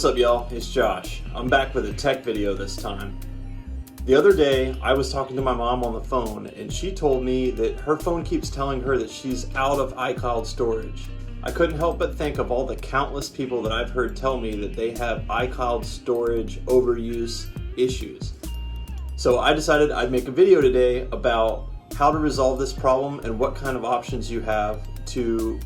up, y'all? It's Josh. I'm back with a tech video this time. The other day, I was talking to my mom on the phone, and she told me that her phone keeps telling her that she's out of iCloud storage. I couldn't help but think of all the countless people that I've heard tell me that they have iCloud storage overuse issues. So I decided I'd make a video today about how to resolve this problem and what kind of options you have to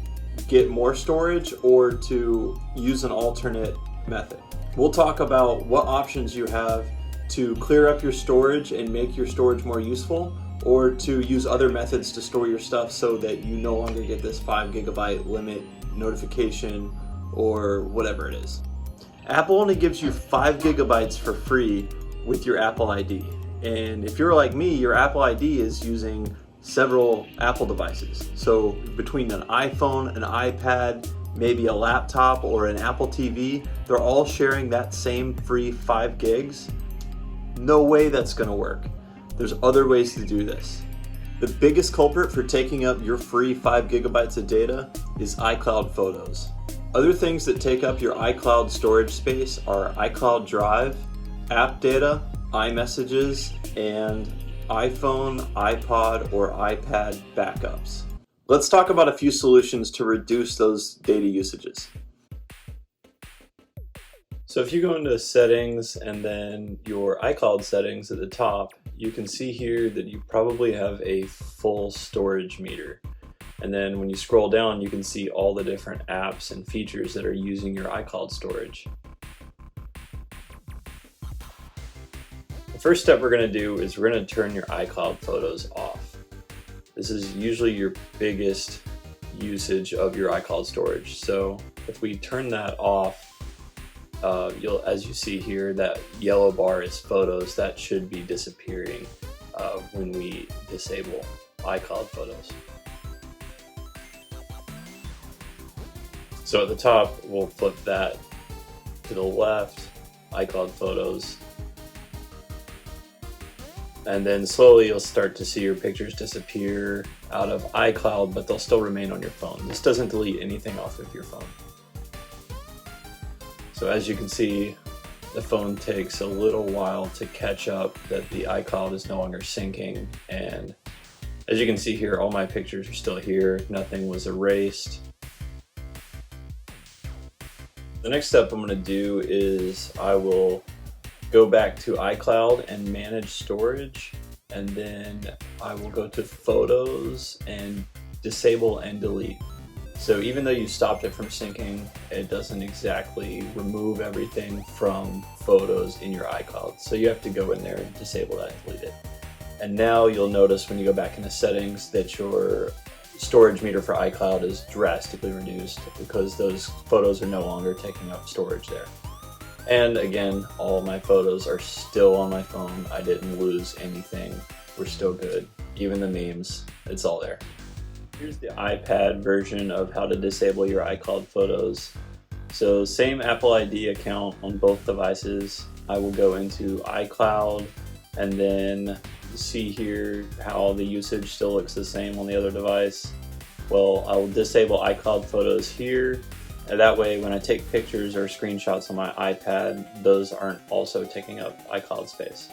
get more storage or to use an alternate method. We'll talk about what options you have to clear up your storage and make your storage more useful, or to use other methods to store your stuff so that you no longer get this 5 GB limit notification or whatever it is. Apple only gives you 5 GB for free with your Apple ID. And if you're like me, your Apple ID is using several Apple devices. So between an iPhone, an iPad, maybe a laptop or an Apple TV, they're all sharing that same free 5 gigs. No way that's gonna work. There's other ways to do this. The biggest culprit for taking up your free 5 GB of data is iCloud Photos. Other things that take up your iCloud storage space are iCloud Drive, app data, iMessages, and iPhone, iPod, or iPad backups. Let's talk about a few solutions to reduce those data usages. So if you go into settings and then your iCloud settings at the top, you can see here that you probably have a full storage meter. And then when you scroll down, you can see all the different apps and features that are using your iCloud storage. The first step we're going to do is we're going to turn your iCloud Photos off. This is usually your biggest usage of your iCloud storage. So if we turn that off, as you see here, that yellow bar is photos. That should be disappearing when we disable iCloud Photos. So at the top, we'll flip that to the left, iCloud Photos. And then slowly you'll start to see your pictures disappear out of iCloud, but they'll still remain on your phone. This doesn't delete anything off of your phone. So as you can see, the phone takes a little while to catch up that the iCloud is no longer syncing. And as you can see here, all my pictures are still here. Nothing was erased. The next step I'm going to do is I will go back to iCloud and manage storage, and then I will go to Photos and disable and delete. So even though you stopped it from syncing, it doesn't exactly remove everything from photos in your iCloud. So you have to go in there and disable that and delete it. And now you'll notice when you go back into settings that your storage meter for iCloud is drastically reduced because those photos are no longer taking up storage there. And again, all my photos are still on my phone. I didn't lose anything. We're still good. Even the memes, it's all there. Here's the iPad version of how to disable your iCloud Photos. So same Apple ID account on both devices. I will go into iCloud and then see here how the usage still looks the same on the other device. Well, I will disable iCloud Photos here. And that way, when I take pictures or screenshots on my iPad, those aren't also taking up iCloud space.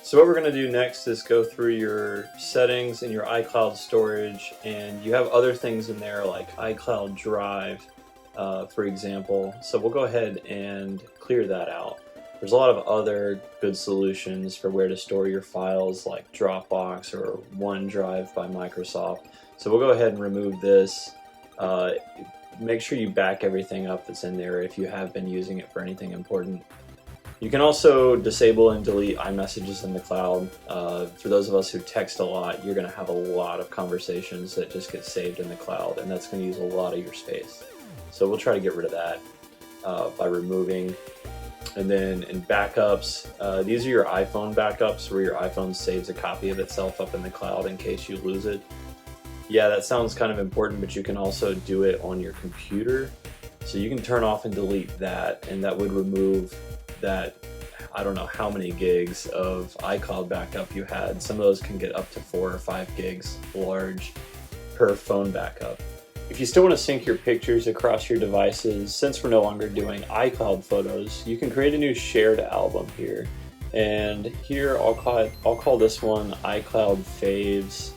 So what we're going to do next is go through your settings in your iCloud storage, and you have other things in there like iCloud Drive, for example. So we'll go ahead and clear that out. There's a lot of other good solutions for where to store your files like Dropbox or OneDrive by Microsoft. So we'll go ahead and remove this. Make sure you back everything up that's in there if you have been using it for anything important. You can also disable and delete iMessages in the cloud. For those of us who text a lot, you're going to have a lot of conversations that just get saved in the cloud, and that's going to use a lot of your space. So we'll try to get rid of that by removing. And then in backups, these are your iPhone backups where your iPhone saves a copy of itself up in the cloud in case you lose it. Yeah, that sounds kind of important, but you can also do it on your computer. So you can turn off and delete that, and that would remove that, I don't know how many gigs of iCloud backup you had. Some of those can get up to 4 or 5 gigs large per phone backup. If you still want to sync your pictures across your devices, since we're no longer doing iCloud photos, you can create a new shared album here. And here I'll call this one iCloud Faves.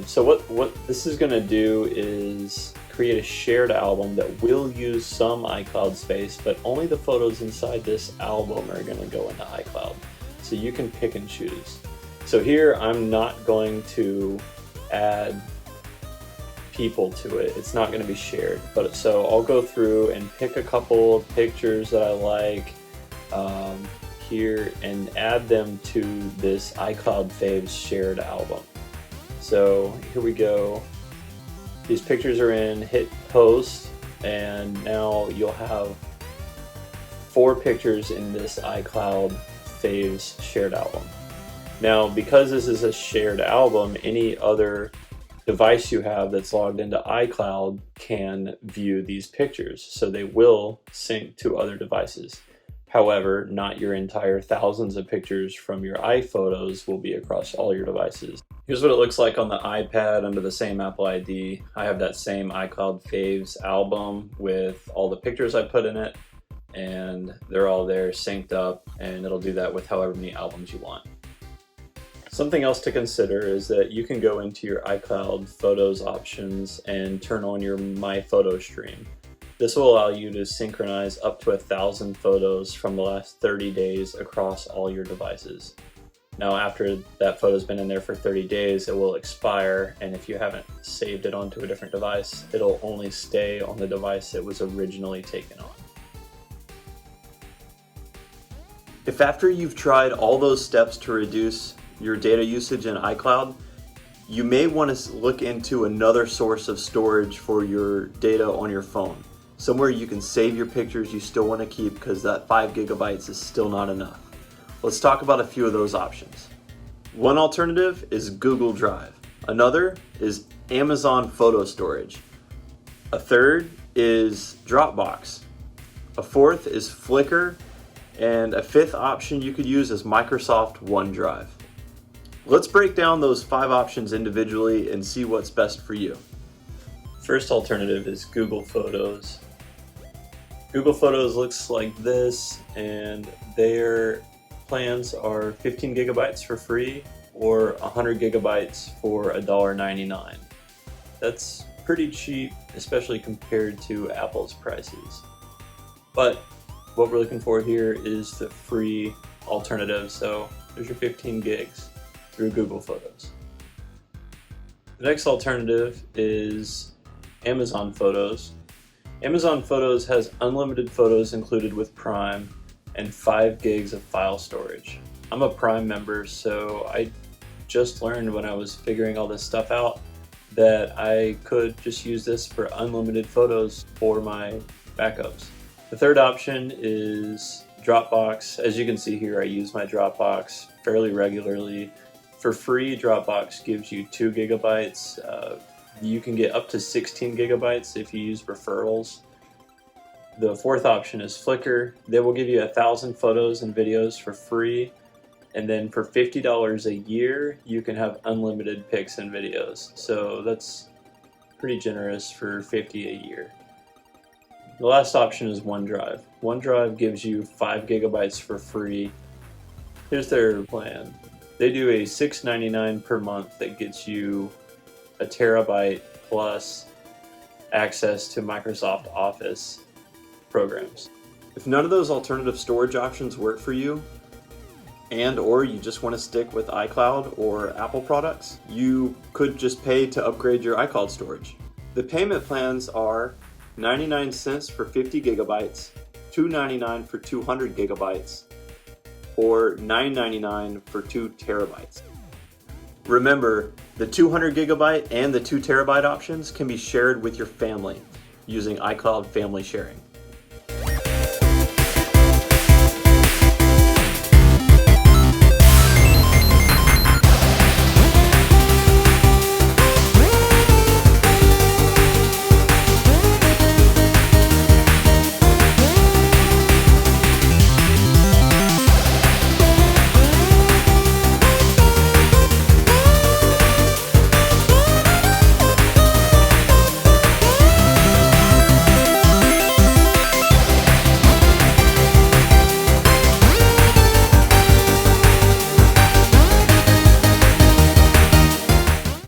So what this is going to do is create a shared album that will use some iCloud space, but only the photos inside this album are going to go into iCloud. So you can pick and choose. So here I'm not going to add people to it. It's not going to be shared. But so I'll go through and pick a couple of pictures that I like here and add them to this iCloud Faves shared album. So here we go. These pictures are in, hit post, and now you'll have 4 pictures in this iCloud Faves shared album. Now, because this is a shared album, any other device you have that's logged into iCloud can view these pictures, so they will sync to other devices. However, not your entire thousands of pictures from your iPhotos will be across all your devices. Here's what it looks like on the iPad under the same Apple ID. I have that same iCloud Faves album with all the pictures I put in it, and they're all there synced up, and it'll do that with however many albums you want. Something else to consider is that you can go into your iCloud Photos options and turn on your My Photo stream. This will allow you to synchronize up to 1,000 photos from the last 30 days across all your devices. Now, after that photo's been in there for 30 days, it will expire, and if you haven't saved it onto a different device, it'll only stay on the device it was originally taken on. If after you've tried all those steps to reduce your data usage in iCloud, you may want to look into another source of storage for your data on your phone. Somewhere you can save your pictures you still want to keep, because that 5 gigabytes is still not enough. Let's talk about a few of those options. One alternative is Google Drive. Another is Amazon Photo Storage. A third is Dropbox. A fourth is Flickr. And a fifth option you could use is Microsoft OneDrive. Let's break down those 5 options individually and see what's best for you. First alternative is Google Photos. Google Photos looks like this, and their plans are 15 gigabytes for free or 100 gigabytes for $1.99. That's pretty cheap, especially compared to Apple's prices. But what we're looking for here is the free alternative, so there's your 15 gigs through Google Photos. The next alternative is Amazon Photos. Amazon Photos has unlimited photos included with Prime and 5 gigs of file storage. I'm a Prime member, so I just learned when I was figuring all this stuff out that I could just use this for unlimited photos for my backups. The third option is Dropbox. As you can see here, I use my Dropbox fairly regularly. For free, Dropbox gives you 2 gigabytes. You can get up to 16 gigabytes if you use referrals. The fourth option is Flickr. They will give you 1,000 photos and videos for free. And then for $50 a year, you can have unlimited pics and videos. So that's pretty generous for $50 a year. The last option is OneDrive. OneDrive gives you 5 gigabytes for free. Here's their plan. They do a $6.99 per month that gets you a terabyte plus access to Microsoft Office programs. If none of those alternative storage options work for you, or you just want to stick with iCloud or Apple products, you could just pay to upgrade your iCloud storage. The payment plans are 99 cents for 50 gigabytes, $2.99 for 200 gigabytes, or $9.99 for 2 terabytes. Remember, the 200 gigabyte and the 2 terabyte options can be shared with your family using iCloud Family Sharing.